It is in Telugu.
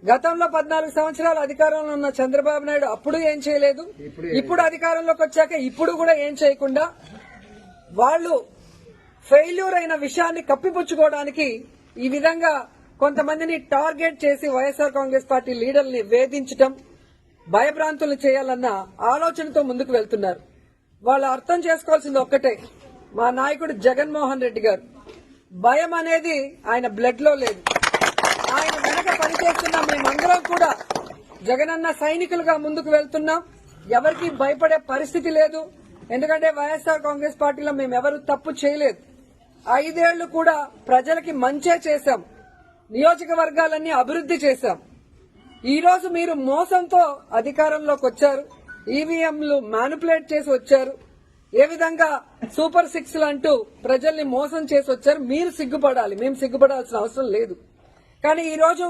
గతంలో 14 సంవత్సరాలు అధికారంలో ఉన్న చంద్రబాబు నాయుడు అప్పుడు ఏం చేయలేదు, ఇప్పుడు అధికారంలోకి వచ్చాక ఇప్పుడు కూడా ఏం చేయకుండా వాళ్ళు ఫెయిల్యూర్ అయిన విషయాన్ని కప్పిపుచ్చుకోవడానికి ఈ విధంగా కొంతమందిని టార్గెట్ చేసి వైఎస్ఆర్ కాంగ్రెస్ పార్టీ లీడర్ని వేధించడం, భయభ్రాంతులు చేయాలన్న ఆలోచనతో ముందుకు వెళ్తున్నారు. వాళ్ళు అర్థం చేసుకోవాల్సింది ఒక్కటే, మా నాయకుడు జగన్మోహన్ రెడ్డి గారు భయం అనేది ఆయన బ్లడ్ లో లేదు. ఆయన వెనక పనిచేస్తున్న మేమందరం కూడా జగనన్న సైనికులుగా ముందుకు వెళ్తున్నాం. ఎవరికి భయపడే పరిస్థితి లేదు. ఎందుకంటే వైఎస్ఆర్ కాంగ్రెస్ పార్టీలో మేమెవరూ తప్పు చేయలేదు. 5 ఏళ్లు కూడా ప్రజలకి మంచే చేశాం, నియోజకవర్గాలన్నీ అభివృద్ది చేశాం. ఈ రోజు మీరు మోసంతో అధికారంలోకి వచ్చారు, ఈవీఎంలు మ్యానిపులేట్ చేసి వచ్చారు, ఏ విధంగా సూపర్ 6 అంటూ ప్రజల్ని మోసం చేసి వచ్చారు. మీరు సిగ్గుపడాలి, మేము సిగ్గుపడాల్సిన అవసరం లేదు. కానీ ఈ రోజు